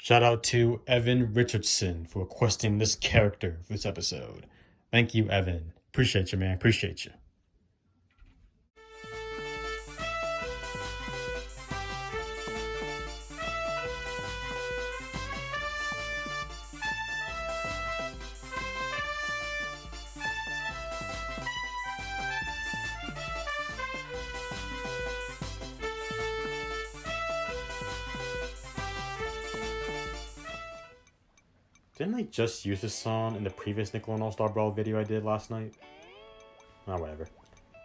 Shout out to Evan Richardson for requesting this character for this episode. Thank you, Evan. Appreciate you, man. Appreciate you. Didn't I just use this song in the previous Nickelodeon All Star Brawl video I did last night? Oh, whatever.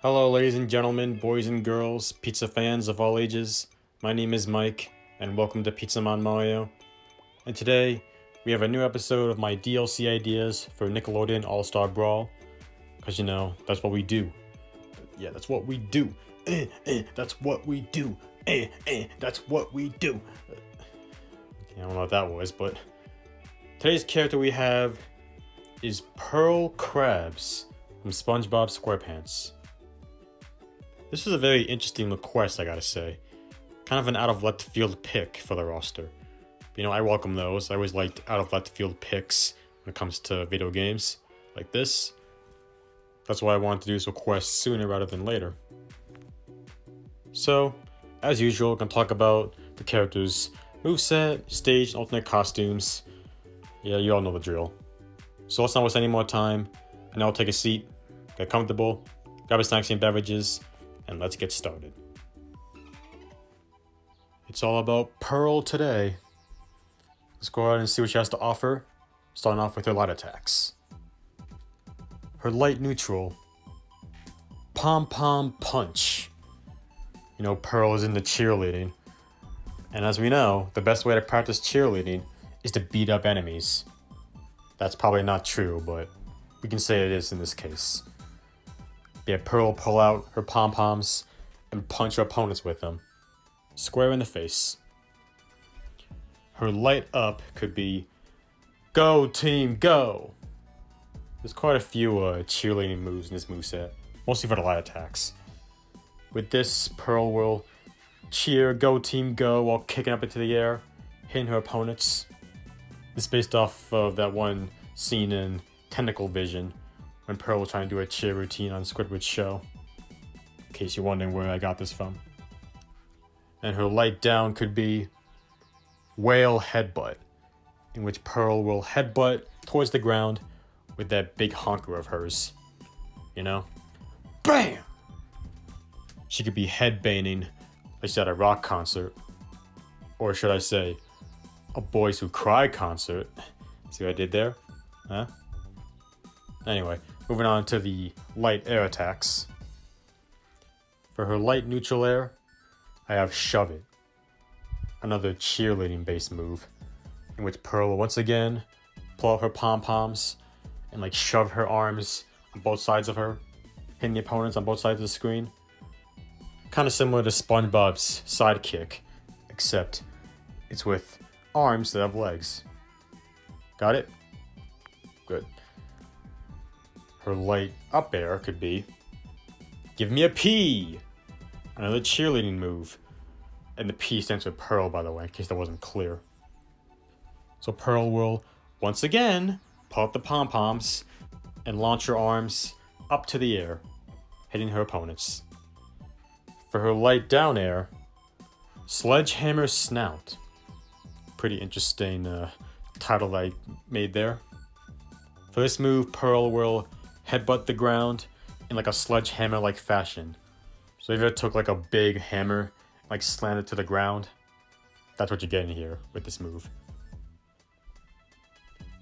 Hello, ladies and gentlemen, boys and girls, pizza fans of all ages. My name is Mike, and welcome to Pizza Man Mario. And today, we have a new episode of my DLC ideas for Nickelodeon All Star Brawl. Because, you know, that's what we do. Yeah, that's what we do. That's what we do. That's what we do. I don't know what that was, but... Today's character we have is Pearl Krabs from SpongeBob SquarePants. This is a very interesting request, I gotta say. Kind of an out of left field pick for the roster. You know, I welcome those. I always liked out of left field picks when it comes to video games like this. That's why I wanted to do this request sooner rather than later. So, as usual, we're gonna talk about the character's moveset, stage, and alternate costumes. Yeah, you all know the drill. So let's not waste any more time, and I'll take a seat, get comfortable, grab a snacks and beverages, and let's get started. It's all about Pearl today. Let's go ahead and see what she has to offer, starting off with her light attacks. Her light neutral, Pom Pom Punch. You know, Pearl is into cheerleading, and as we know, the best way to practice cheerleading is to beat up enemies. That's probably not true, but we can say it is in this case. Yeah, Pearl will pull out her pom-poms and punch her opponents with them. Square in the face. Her light up could be, Go team, go! There's quite a few cheerleading moves in this moveset, mostly for the light attacks. With this, Pearl will cheer, go team, go, while kicking up into the air, hitting her opponents. This is based off of that one scene in Technical Vision when Pearl was trying to do a cheer routine on Squidward's show. In case you're wondering where I got this from. And her light down could be Whale Headbutt, in which Pearl will headbutt towards the ground with that big honker of hers. You know? BAM! She could be headbanging like she's at a rock concert. Or should I say, a Boys Who Cry concert. See what I did there? Huh? Anyway, moving on to the light air attacks. For her light neutral air, I have Shove It. Another cheerleading based move, in which Pearl will once again pull out her pom-poms and like shove her arms on both sides of her, hitting the opponents on both sides of the screen. Kind of similar to SpongeBob's sidekick, except it's with arms that have legs. Got it? Good. Her light up air could be Give me a P! Another cheerleading move. And the P stands for Pearl, by the way, in case that wasn't clear. So Pearl will, once again, pull out the pom-poms and launch her arms up to the air, hitting her opponents. For her light down air, Sledgehammer Snout. Pretty interesting title I made there. For this move, Pearl will headbutt the ground in like a sledgehammer-like fashion. So if you took like a big hammer, like slammed it to the ground, that's what you're getting here with this move.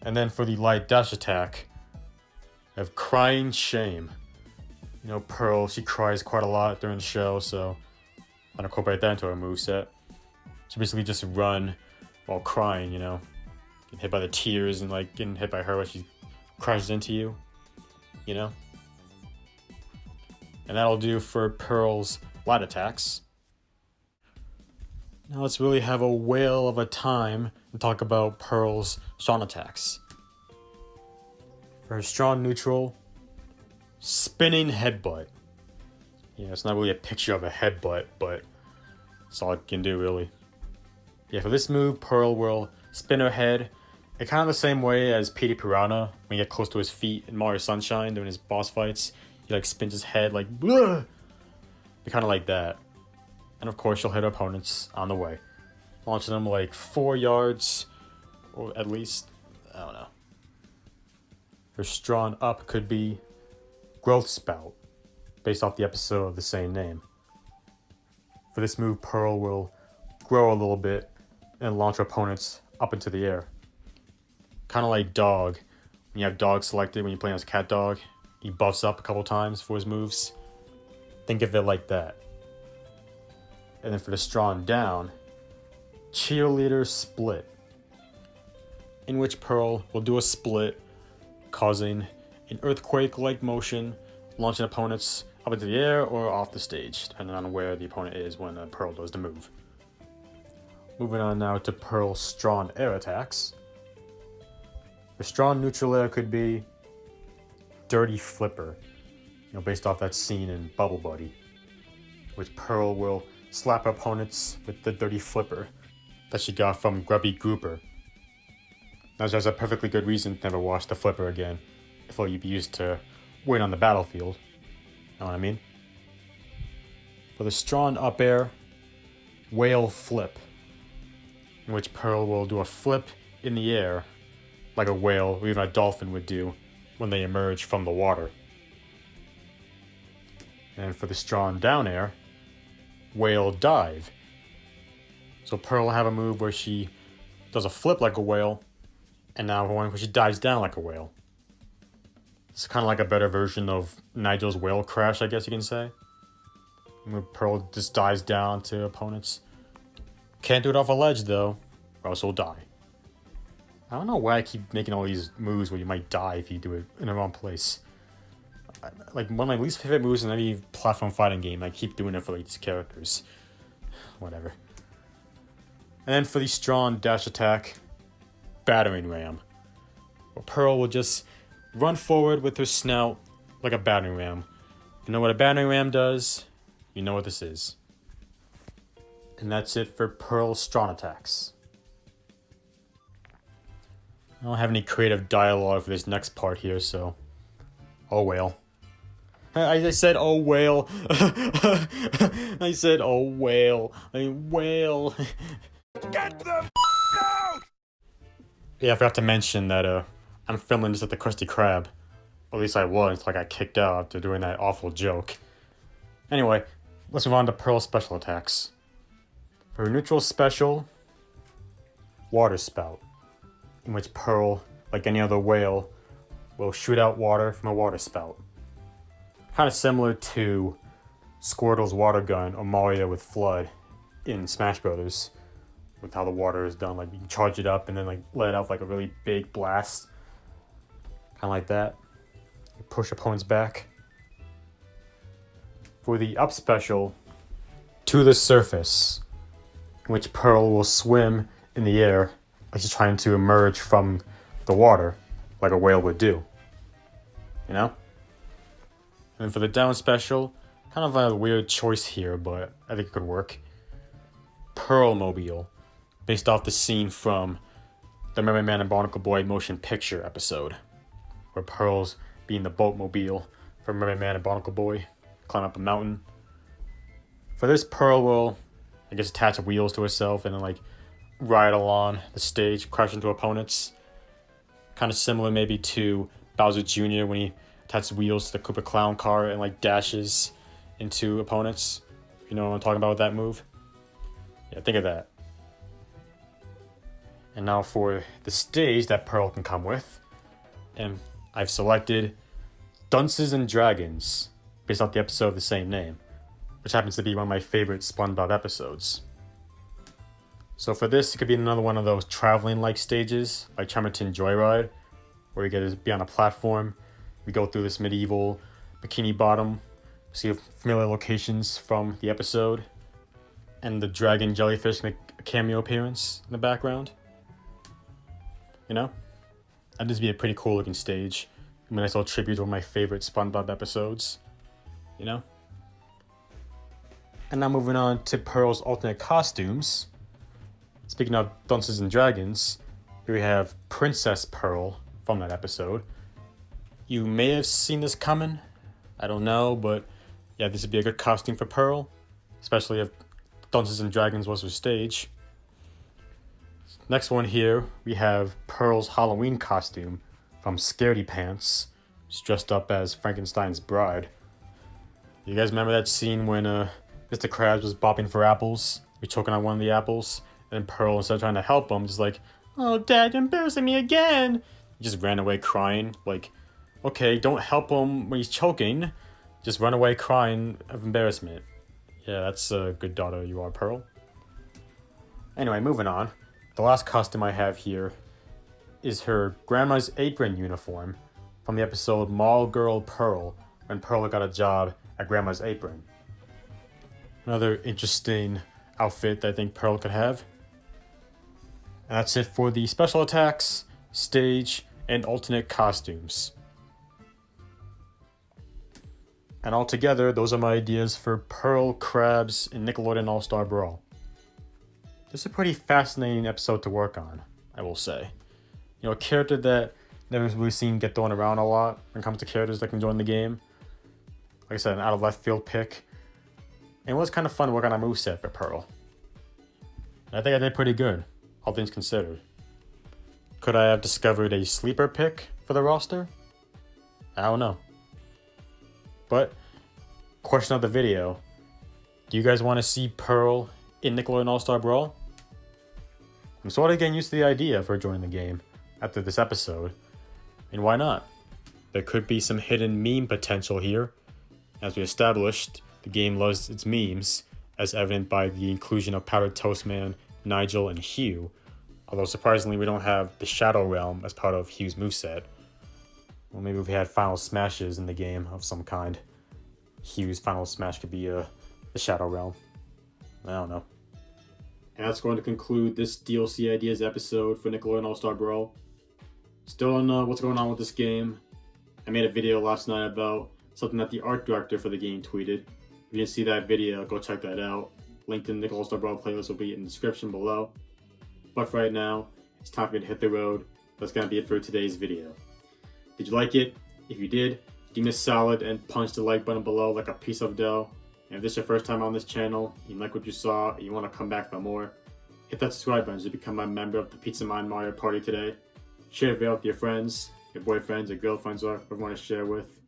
And then for the light dash attack, I have Crying Shame. You know, Pearl, she cries quite a lot during the show, so I'll incorporate that into her moveset. She basically just run while crying, you know, getting hit by the tears and like getting hit by her when she crashes into you, you know. And that'll do for Pearl's light attacks. Now let's really have a whale of a time and talk about Pearl's strong attacks. For her strong neutral, Spinning Headbutt. Yeah, it's not really a picture of a headbutt, but that's all it can do, really. Yeah, for this move, Pearl will spin her head. And kind of the same way as Petey Piranha, when you get close to his feet in Mario Sunshine during his boss fights, he like spins his head like, bleh! Kind of like that. And of course, she'll hit her opponents on the way, launching them like 4 yards, or at least, I don't know. Her strong up could be Growth Spout, based off the episode of the same name. For this move, Pearl will grow a little bit and launch her opponents up into the air. Kind of like Dog. When you have Dog selected, when you're playing as Cat Dog, he buffs up a couple times for his moves. Think of it like that. And then for the strong down, Cheerleader Split, in which Pearl will do a split, causing an earthquake-like motion, launching opponents up into the air or off the stage, depending on where the opponent is when Pearl does the move. Moving on now to Pearl's strong air attacks. The strong neutral air could be Dirty Flipper, based off that scene in Bubble Buddy, which Pearl will slap her opponents with the Dirty Flipper that she got from Grubby Grouper. Now there's a perfectly good reason to never watch the flipper again, if all you'd be used to win on the battlefield. Know what I mean? For the strong up air, Whale Flip, in which Pearl will do a flip in the air like a whale or even a dolphin would do when they emerge from the water. And for the strong down air, Whale Dive. So Pearl will have a move where she does a flip like a whale, and now one where she dives down like a whale. It's kind of like a better version of Nigel's whale crash, I guess you can say. Where Pearl just dives down to opponents. Can't do it off a ledge though, or else he'll die. I don't know why I keep making all these moves where you might die if you do it in the wrong place. Like one of my least favorite moves in any platform fighting game. I keep doing it for like these characters. Whatever. And then for the strong dash attack, Battering Ram. Where Pearl will just run forward with her snout like a battering ram. If you know what a battering ram does, you know what this is. And that's it for Pearl's strong attacks. I don't have any creative dialogue for this next part here, so oh well. I said oh whale. I said oh whale. Whale. Get them out! Yeah, I forgot to mention that I'm filming this at the Krusty Krab. Or at least I was until I got kicked out after doing that awful joke. Anyway, let's move on to Pearl's special attacks. For her neutral special, Water Spout, in which Pearl, like any other whale, will shoot out water from a water spout. Kind of similar to Squirtle's water gun or Mario with Flood in Smash Brothers, with how the water is done. Like you can charge it up and then like let it out like a really big blast. Kind of like that. You push opponents back. For the up special, To the Surface, in which Pearl will swim in the air like she's trying to emerge from the water like a whale would do. You know? And for the down special, kind of a weird choice here, but I think it could work. Pearl Mobile, based off the scene from the Mermaid Man and Barnacle Boy motion picture episode, where Pearl's being the boatmobile for Mermaid Man and Barnacle Boy, climb up a mountain. For this, Pearl will, I guess, attach wheels to herself and then like ride along the stage, crash into opponents. Kind of similar maybe to Bowser Jr. when he attaches wheels to the Koopa Clown car and like dashes into opponents. You know what I'm talking about with that move? Yeah, think of that. And now for the stage that Pearl can come with. And I've selected Dunces and Dragons, based off the episode of the same name, which happens to be one of my favorite SpongeBob episodes. So for this, it could be another one of those traveling-like stages, like Chemerton Joyride, where you get to be on a platform. We go through this medieval Bikini Bottom, see familiar locations from the episode, and the dragon Jellyfish make a cameo appearance in the background. You know? That'd just be a pretty cool looking stage. A nice little tribute to one of my favorite SpongeBob episodes. You know? And now moving on to Pearl's alternate costumes. Speaking of Dungeons and Dragons, here we have Princess Pearl from that episode. You may have seen this coming, I don't know, but yeah, this would be a good costume for Pearl, especially if Dungeons and Dragons was her stage. Next one here, we have Pearl's Halloween costume from Scaredy Pants. She's dressed up as Frankenstein's bride. You guys remember that scene when Mr. Krabs was bopping for apples? He's choking on one of the apples, and Pearl, instead of trying to help him, just like, "Oh, Dad, you're embarrassing me again!" He just ran away crying. Like, okay, don't help him when he's choking. Just run away crying of embarrassment. Yeah, that's a good daughter you are, Pearl. Anyway, moving on. The last costume I have here is her grandma's apron uniform from the episode Mall Girl Pearl, when Pearl got a job at Grandma's apron. Another interesting outfit that I think Pearl could have. And that's it for the special attacks, stage, and alternate costumes. And altogether, those are my ideas for Pearl, Krabs, and Nickelodeon All Star Brawl. This is a pretty fascinating episode to work on, I will say. You know, a character that never really seen get thrown around a lot when it comes to characters that can join the game. Like I said, an out of left field pick. And it was kind of fun to work on a moveset for Pearl. And I think I did pretty good, all things considered. Could I have discovered a sleeper pick for the roster? I don't know. But, question of the video. Do you guys want to see Pearl in Nickelodeon All Star Brawl? I'm sort of getting used to the idea of her joining the game after this episode. And why not? There could be some hidden meme potential here. As we established, the game loves its memes, as evident by the inclusion of Powdered Toast Man, Nigel, and Hugh. Although surprisingly, we don't have the Shadow Realm as part of Hugh's moveset. Well, maybe if we had Final Smashes in the game of some kind. Hugh's Final Smash could be the Shadow Realm. I don't know. And that's going to conclude this DLC Ideas episode for Nickelodeon All Star Brawl. Still don't know what's going on with this game. I made a video last night about something that the art director for the game tweeted. If you didn't see that video, go check that out. Link to the Nickelodeon All Star Brawl playlist will be in the description below. But for right now, it's time for me to hit the road. That's going to be it for today's video. Did you like it? If you did, give me a solid and punch the like button below like a piece of dough. And if this is your first time on this channel, you like what you saw, and you want to come back for more, hit that subscribe button to become a member of the Pizza Mind Mario Party today. Share the video with your friends, your boyfriends, your girlfriends, or whoever you want to share with.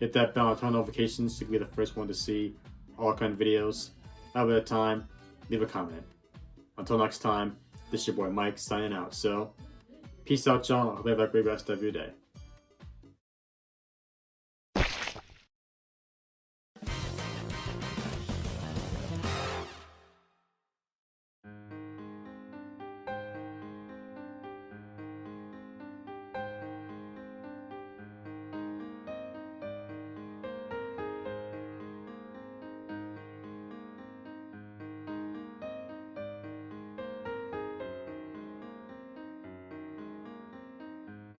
Hit that bell and turn on notifications so you can be the first one to see all kind of videos. Have a time, leave a comment. Until next time, this is your boy Mike signing out. So, peace out, y'all. I hope you have a great rest of your day.